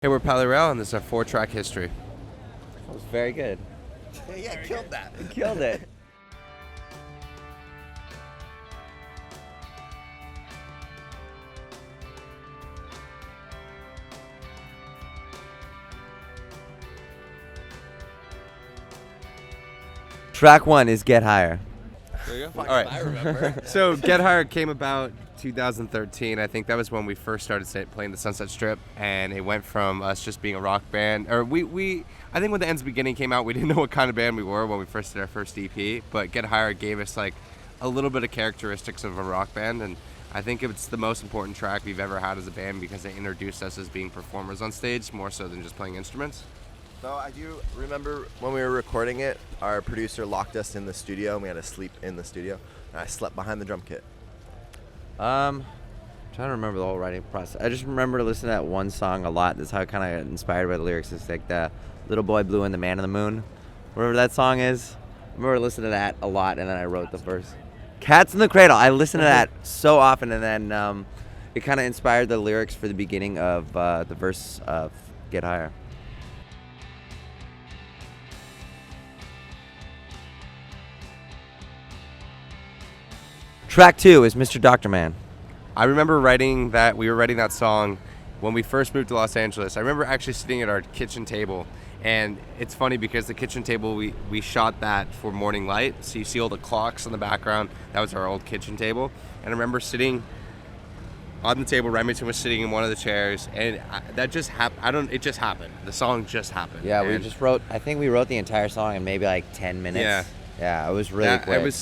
Hey, we're Palaye Royale, and this is our 4-track history. That was very good. Yeah, killed that. Killed it. Track 1 is Get Higher. There you go. All All right. I remember. So, Get Higher came about 2013. I think that was when we first started playing the Sunset Strip, and it went from us just being a rock band. Or I think when the End's Beginning came out, we didn't know what kind of band we were when we first did our first EP. But Get Higher gave us like a little bit of characteristics of a rock band, and I think it's the most important track we've ever had as a band because it introduced us as being performers on stage more so than just playing instruments. So I do remember when we were recording it, our producer locked us in the studio and we had to sleep in the studio. And I slept behind the drum kit. Trying to remember the whole writing process. I just remember listening to that one song a lot. That's how I kind of got inspired by the lyrics. It's like the Little Boy Blue and the Man in the Moon. Whatever that song is. I remember listening to that a lot, and then I wrote the verse. Cats in the Cradle. I listened to that so often, and then it kind of inspired the lyrics for the beginning of the verse of Get Higher. Track 2 is Mr. Doctor Man. I remember we were writing that song when we first moved to Los Angeles. I remember actually sitting at our kitchen table, and it's funny because the kitchen table, we shot that for morning light, so you see all the clocks in the background. That was our old kitchen table, and I remember sitting on the table. Remington was sitting in one of the chairs, and that just happened. It just happened. The song just happened. Yeah, and I think we wrote the entire song in maybe like 10 minutes. Yeah, it was really quick.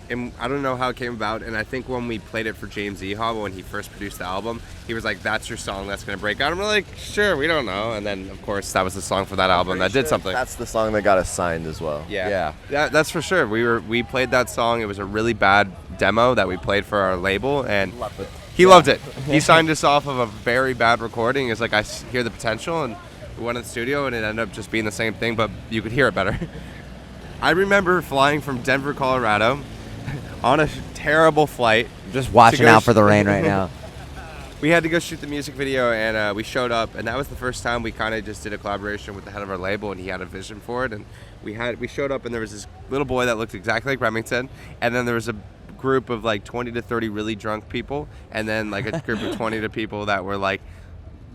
And I don't know how it came about, and I think when we played it for James Ehaw when he first produced the album, he was like, "That's your song that's gonna break out." And we're like, "Sure, we don't know." And then of course that was the song for that album that did something. That's the song that got us signed as well. Yeah, that's for sure. We played that song. It was a really bad demo that we played for our label, and he loved it. He signed us off of a very bad recording. It's like, I hear the potential, and we went in the studio, and it ended up just being the same thing, but you could hear it better. I remember flying from Denver, Colorado, on a terrible flight. Just watching out for the rain right now. We had to go shoot the music video, and we showed up, and that was the first time we kind of just did a collaboration with the head of our label, and he had a vision for it. And we showed up, and there was this little boy that looked exactly like Remington, and then there was a group of like 20 to 30 really drunk people, and then like a group of 20 to people that were like,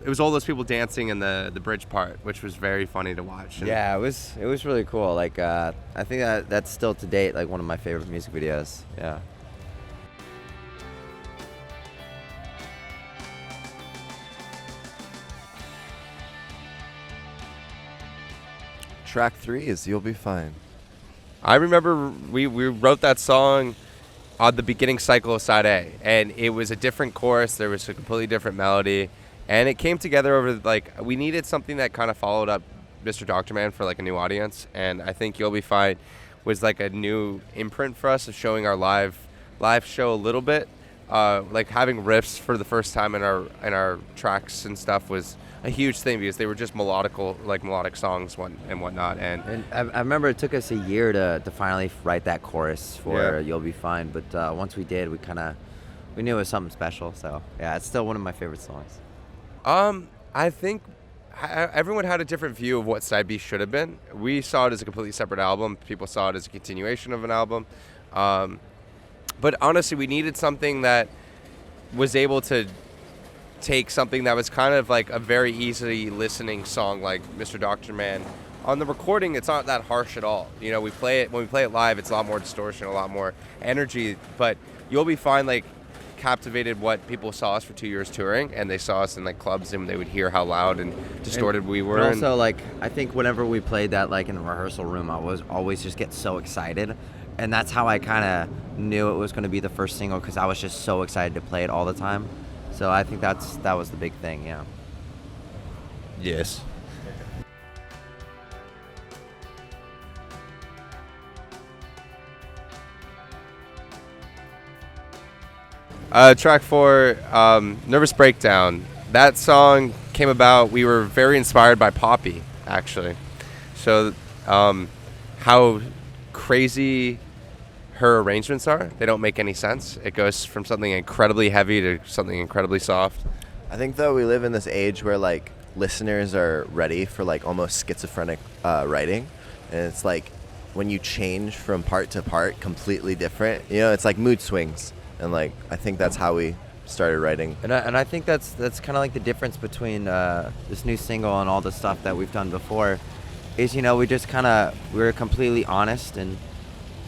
it was all those people dancing in the bridge part, which was very funny to watch. Yeah, it was really cool. Like I think that's still to date like one of my favorite music videos. Yeah. Track 3 is You'll Be Fine. I remember we wrote that song on the beginning cycle of side A, and it was a different chorus. There was a completely different melody. And it came together over, like, we needed something that kind of followed up Mr. Doctor Man for, like, a new audience. And I think You'll Be Fine was, like, a new imprint for us of showing our live show a little bit. Like, having riffs for the first time in our tracks and stuff was a huge thing because they were just melodic songs and whatnot. And I remember it took us a year to finally write that chorus for You'll Be Fine. But once we did, we knew it was something special. So, yeah, it's still one of my favorite songs. I think everyone had a different view of what Side B should have been. We saw it as a completely separate album. People saw it as a continuation of an album. But honestly, we needed something that was able to take something that was kind of like a very easily listening song like Mr. Doctor Man. On the recording, it's not that harsh at all. You know, when we play it live, it's a lot more distortion, a lot more energy. But You'll Be Fine, like, captivated what people saw us for 2 years touring, and they saw us in like clubs, and they would hear how loud and distorted we were. And also, like, I think whenever we played that, like in the rehearsal room, I was always just get so excited, and that's how I kind of knew it was going to be the first single because I was just so excited to play it all the time. So I think that was the big thing. Yeah. Yes. Track 4, Nervous Breakdown. That song came about, we were very inspired by Poppy, actually. So how crazy her arrangements are, they don't make any sense. It goes from something incredibly heavy to something incredibly soft. I think, though, we live in this age where, like, listeners are ready for like almost schizophrenic writing, and it's like when you change from part to part, completely different. You know, it's like mood swings, and like I think that's how we started writing. And I think that's kind of like the difference between this new single and all the stuff that we've done before, is, you know, we were completely honest, and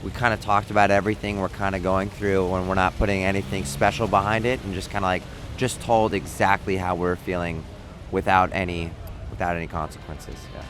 we kind of talked about everything we're kind of going through, when we're not putting anything special behind it, and just kind of like just told exactly how we're feeling without any consequences. Yeah.